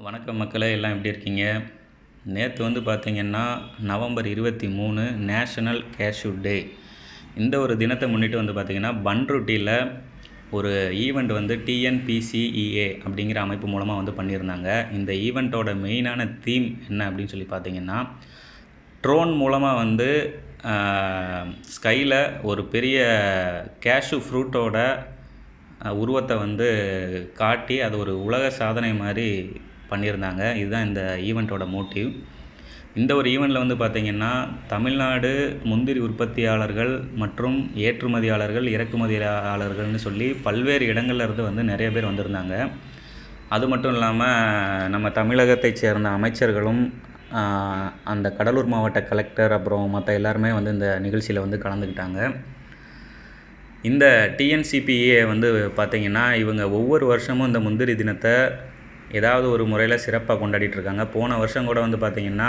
வணக்கம் மக்களே, எல்லாம் எப்படி இருக்கீங்க? நேற்று வந்து பார்த்திங்கன்னா நவம்பர் 23 நேஷ்னல் கேஷ்யூ டே. இந்த ஒரு தினத்தை முன்னிட்டு வந்து பார்த்திங்கன்னா பண்ருட்டியில் ஒரு ஈவெண்ட் வந்து TNPCEA அப்படிங்கிற அமைப்பு மூலமாக வந்து பண்ணியிருந்தாங்க. இந்த ஈவெண்ட்டோட மெயினான தீம் என்ன அப்படின்னு சொல்லி பார்த்திங்கன்னா, ட்ரோன் மூலமாக வந்து ஸ்கையில் ஒரு பெரிய கேஷ்யூ ஃப்ரூட்டோட உருவத்தை வந்து காட்டி அது ஒரு உலக சாதனை மாதிரி பண்ணியிருந்தாங்க. இதுதான் இந்த ஈவெண்ட்டோட மோட்டிவ். இந்த ஒரு ஈவெண்ட்டில் வந்து பார்த்திங்கன்னா தமிழ்நாடு முந்திரி உற்பத்தியாளர்கள் மற்றும் ஏற்றுமதியாளர்கள், இறக்குமதியாளர்கள்னு சொல்லி பல்வேறு இடங்கள்லேருந்து வந்து நிறைய பேர் வந்திருந்தாங்க. அது மட்டும் இல்லாமல் நம்ம தமிழகத்தைச் சேர்ந்த அமைச்சர்களும் அந்த கடலூர் மாவட்ட கலெக்டர் அப்புறம் மற்ற எல்லாருமே வந்து இந்த நிகழ்ச்சியில் வந்து கலந்துக்கிட்டாங்க. இந்த TNCPA வந்து பார்த்திங்கன்னா இவங்க ஒவ்வொரு வருஷமும் இந்த முந்திரி தினத்தை ஏதாவது ஒரு முறையில் சிறப்பாக கொண்டாடிட்டுருக்காங்க. போன வருஷம் கூட வந்து பார்த்திங்கன்னா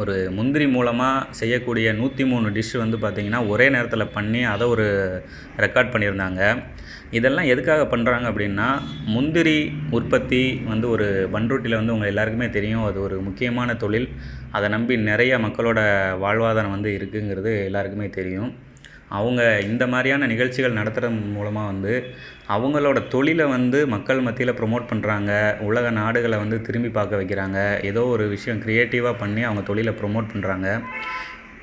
ஒரு முந்திரி மூலமாக செய்யக்கூடிய 103 டிஷ் வந்து பார்த்திங்கன்னா ஒரே நேரத்தில் பண்ணி அதை ஒரு ரெக்கார்ட் பண்ணியிருந்தாங்க. இதெல்லாம் எதுக்காக பண்ணுறாங்க அப்படின்னா, முந்திரி உற்பத்தி வந்து ஒரு பண்ருட்டியில் வந்து உங்கள் எல்லாருக்குமே தெரியும், அது ஒரு முக்கியமான தொழில். அதை நம்பி நிறைய மக்களோட வாழ்வாதாரம் வந்து இருக்குங்கிறது எல்லாருக்குமே தெரியும். அவங்க இந்த மாதிரியான நிகழ்ச்சிகள் நடத்துகிறது மூலமாக வந்து அவங்களோட தொழிலை வந்து மக்கள் மத்தியில் ப்ரொமோட் பண்ணுறாங்க. உலக நாடுகளை வந்து திரும்பி பார்க்க வைக்கிறாங்க. ஏதோ ஒரு விஷயம் க்ரியேட்டிவாக பண்ணி அவங்க தொழிலை ப்ரொமோட் பண்ணுறாங்க.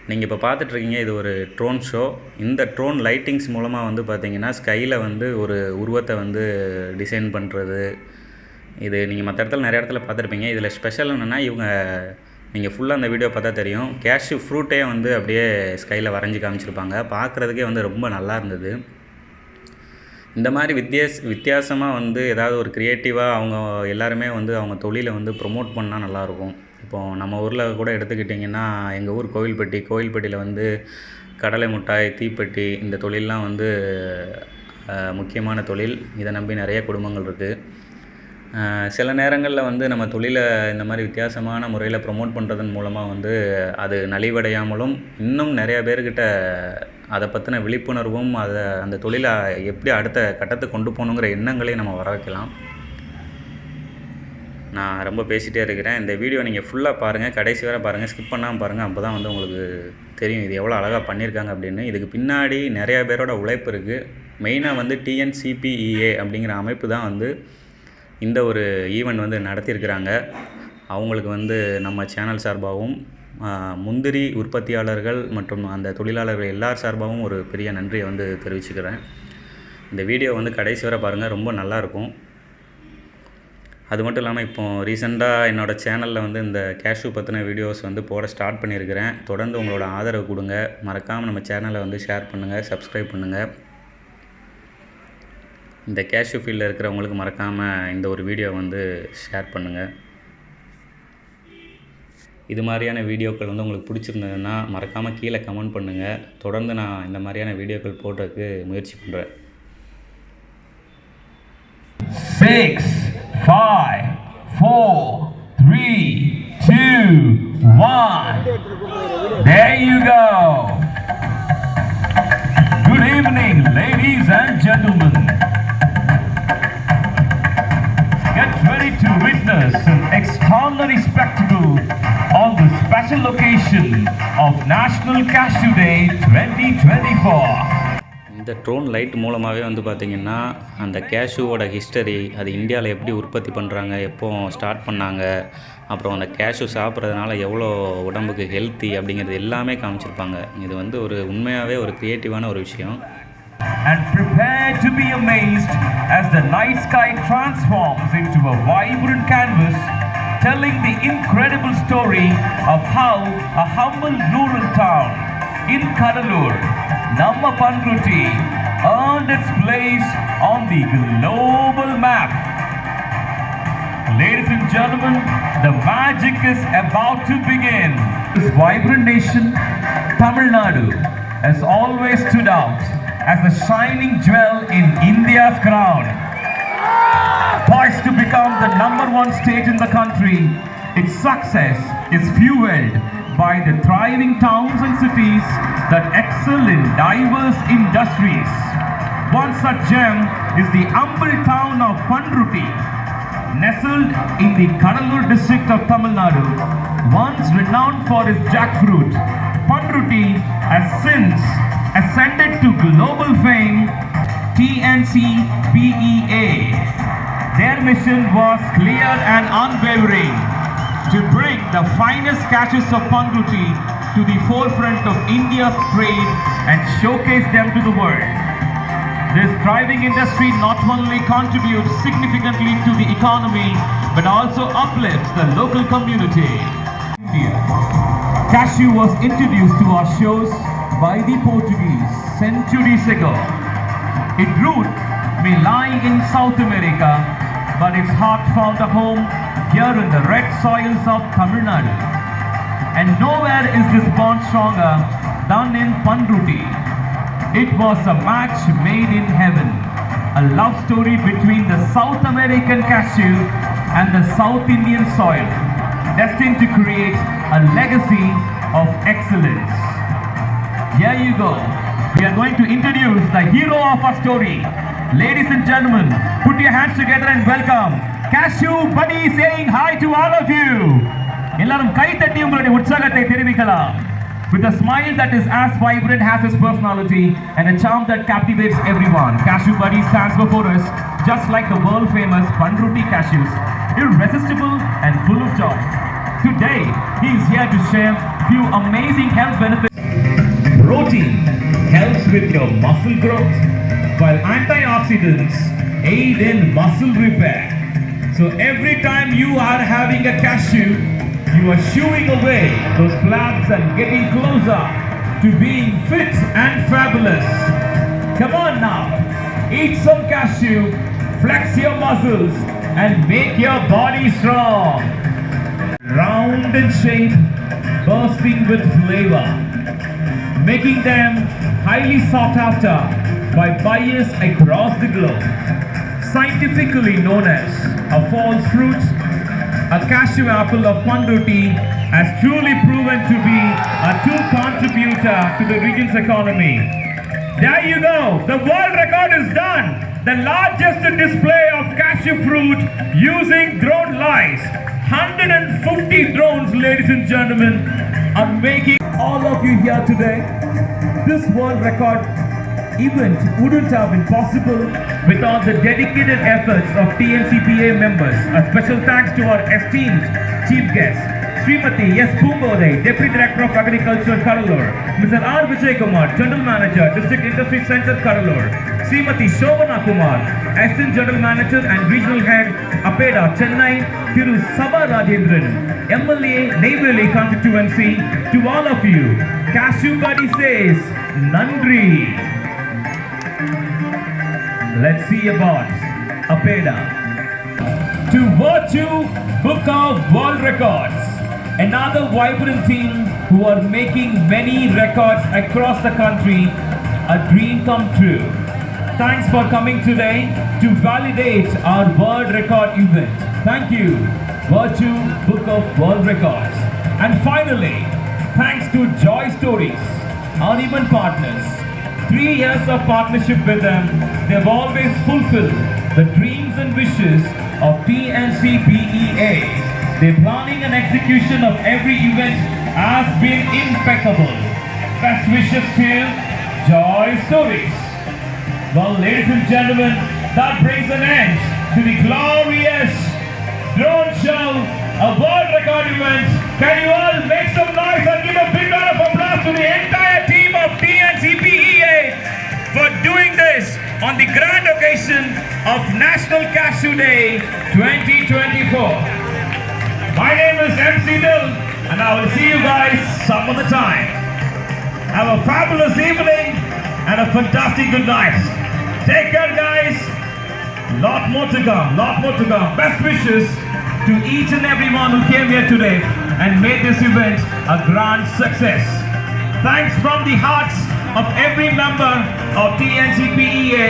நீங்கள் இப்போ பார்த்துட்ருக்கீங்க, இது ஒரு ட்ரோன் ஷோ. இந்த ட்ரோன் லைட்டிங்ஸ் மூலமாக வந்து பார்த்திங்கன்னா ஸ்கையில் வந்து ஒரு உருவத்தை வந்து டிசைன் பண்ணுறது. இது நீங்கள் மற்ற இடத்துல நிறைய இடத்துல பார்த்துருப்பீங்க. இதில் ஸ்பெஷல் என்னென்னா, இவங்க நீங்கள் ஃபுல்லாக அந்த வீடியோ பார்த்தா தெரியும், கேஷ்யூ ஃப்ரூட்டே வந்து அப்படியே ஸ்கையில் வரைஞ்சி காமிச்சிருப்பாங்க. பார்க்குறதுக்கே வந்து ரொம்ப நல்லா இருந்தது. இந்த மாதிரி வித்தியாசமாக வந்து ஏதாவது ஒரு க்ரியேட்டிவாக அவங்க எல்லாருமே வந்து அவங்க தொழிலை வந்து ப்ரொமோட் பண்ணால் நல்லாயிருக்கும். இப்போது நம்ம ஊரில் கூட எடுத்துக்கிட்டிங்கன்னா, எங்கள் ஊர் கோவில்பட்டியில் வந்து கடலை மிட்டாய், தீப்பெட்டி இந்த தொழிலெலாம் வந்து முக்கியமான தொழில். இதை நம்பி நிறைய குடும்பங்கள் இருக்குது. சில நேரங்களில் வந்து நம்ம தொழிலை இந்த மாதிரி வித்தியாசமான முறையில் ப்ரொமோட் பண்ணுறதன் மூலமாக வந்து அது நலிவடையாமலும் இன்னும் நிறையா பேர்கிட்ட அதை பற்றின விழிப்புணர்வும் அந்த தொழிலை எப்படி அடுத்த கட்டத்துக்கு கொண்டு போகணுங்கிற எண்ணங்களையும் நம்ம வர வைக்கலாம். நான் ரொம்ப பேசிகிட்டே இருக்கிறேன். இந்த வீடியோ நீங்கள் ஃபுல்லாக பாருங்கள், கடைசி வரை பாருங்கள், ஸ்கிப் பண்ணாமல் பாருங்கள். அப்போ தான் வந்து உங்களுக்கு தெரியும் இது எவ்வளோ அழகாக பண்ணியிருக்காங்க அப்படின்னு. இதுக்கு பின்னாடி நிறையா பேரோட உழைப்பு இருக்குது. மெயினாக வந்து TNCPEA அப்படிங்கிற அமைப்பு தான் வந்து இந்த ஒரு ஈவெண்ட் வந்து நடத்தியிருக்கிறாங்க. அவங்களுக்கு வந்து நம்ம சேனல் சார்பாகவும் முந்திரி உற்பத்தியாளர்கள் மற்றும் அந்த தொழிலாளர்கள் எல்லார் சார்பாகவும் ஒரு பெரிய நன்றியை வந்து தெரிவிச்சுக்கிறேன். இந்த வீடியோ வந்து கடைசி வரை பாருங்கள், ரொம்ப நல்லாயிருக்கும். அது மட்டும் இல்லாமல் இப்போது ரீசெண்டாக என்னோடய சேனலில் வந்து இந்த கேஷ்யூ பற்றின வீடியோஸ் வந்து போட ஸ்டார்ட் பண்ணியிருக்கிறேன். தொடர்ந்து உங்களோட ஆதரவு கொடுங்க. மறக்காமல் நம்ம சேனலை வந்து ஷேர் பண்ணுங்கள், சப்ஸ்கிரைப் பண்ணுங்கள். இந்த கேஷ்யூ ஃபீல்டில் இருக்கிறவங்களுக்கு மறக்காமல் இந்த ஒரு வீடியோ வந்து ஷேர் பண்ணுங்கள். இது மாதிரியான வீடியோக்கள் வந்து உங்களுக்கு பிடிச்சிருந்ததுன்னா மறக்காமல் கீழே கமெண்ட் பண்ணுங்கள். தொடர்ந்து நான் இந்த மாதிரியான வீடியோக்கள் போடுறதுக்கு முயற்சி பண்ணுறேன். 6, 5, 4, 3, 2, 1. There you go. Good evening, ladies and gentlemen. Get ready to witness an extraordinary spectacle on the special occasion of National Cashew Day 2024. இந்த ட்ரோன் லைட் மூலமாகவே வந்து பார்த்திங்கன்னா அந்த கேஷ்யூவோட ஹிஸ்டரி, அது இந்தியாவில் எப்படி உற்பத்தி பண்ணுறாங்க, எப்போ ஸ்டார்ட் பண்ணாங்க, அப்புறம் அந்த கேஷ்யூ சாப்பிட்றதுனால எவ்வளோ உடம்புக்கு ஹெல்த்தி அப்படிங்கிறது எல்லாமே காமிச்சிருப்பாங்க. இது வந்து ஒரு உண்மையாகவே ஒரு க்ரியேட்டிவான ஒரு விஷயம். And prepare to be amazed as the night sky transforms into a vibrant canvas telling the incredible story of how a humble rural town in Kadalur, Namma Panruti, earned its place on the global map. Ladies and gentlemen, the magic is about to begin. This vibrant nation, Tamil Nadu, has always stood out as the shining jewel in India's crown. Poised to become the #1 state in the country, its success is fueled by the thriving towns and cities that excel in diverse industries. One such gem is the humble town of Panruti, nestled in the Kadalur district of Tamil Nadu, once renowned for its jackfruit, Pandruti has since ascended to global fame. TNC PEA. Their mission was clear and unwavering: to bring the finest cashews of Pandruti to the forefront of India's trade and showcase them to the world. This thriving industry not only contributes significantly to the economy but also uplifts the local community. Cashew was introduced to our shores by the Portuguese centuries ago. Its root may lie in South America, but its heart found a home here in the red soils of Tamil Nadu. And nowhere is this bond stronger than in Pandruti. It was a match made in heaven, a love story between the South American cashew and the South Indian soil, destined to create a legacy of excellence. Here you go. We are going to introduce the hero of our story. Ladies and gentlemen, put your hands together and welcome Cashew Buddy saying hi to all of you. எல்லாரும் கை தட்டி உங்களுடைய உற்சாகத்தை தெரிவிக்கலாம். With a smile that is as vibrant as his personality and a charm that captivates everyone, Cashew Buddy stands before us just like the world famous Pandruti cashews, irresistible and full of joy. Today, he is here to share few amazing health benefits. Protein helps with your muscle growth, while antioxidants aid in muscle repair. So every time you are having a cashew, you are shooing away those flaps and getting closer to being fit and fabulous. Come on now, eat some cashew, flex your muscles and make your body strong. Round in shape, bursting with flavor, making them highly sought after by buyers across the globe. Scientifically known as a false fruit, a cashew apple of Pandruti has truly proven to be a true contributor to the region's economy. There you go, the world record is done. The largest display of cashew fruit using drone lights. 150 drones, ladies and gentlemen, are making all of you here today. This world record event wouldn't have been possible without the dedicated efforts of TNCPA members. A special thanks to our esteemed chief guest, Srimati S. Pumbodai, Deputy Director of Agriculture, Kadalur; Mr. R. Vijay Kumar, General Manager, District Industry Center, Kadalur; Srimati Shobana Kumar, Assistant General Manager and Regional Head, Apeda, Chennai; Thiru Sabha Rajendran, MLA, Neyveli Constituency. To all of you, Cashew Buddy says, Nandri. Let's see about Apeda. To Virtue Book of World Records, another vibrant team who are making many records across the country, a dream come true. Thanks for coming today to validate our world record event. Thank you, Virtue Book of World Records. And finally, thanks to Joy Stories, our event partners. 3 years of partnership with them, they have always fulfilled the dreams and wishes of TNCPEA. Their planning and execution of every event has been impeccable. Best wishes to Joy Stories. Well, ladies and gentlemen, that brings an end to the glorious drone show, a world record event. Can you all make some noise and give a big round of applause to the entire team of TNCPEA for doing this on the grand occasion of National Cashew Day 2024. My name is MC Dil and I will see you guys some other time. Have a fabulous evening and a fantastic good night. Take care, guys. Lot more to come, lot more to come. Best wishes to each and everyone who came here today and made this event a grand success. Thanks from the hearts of every member of TNCPEA.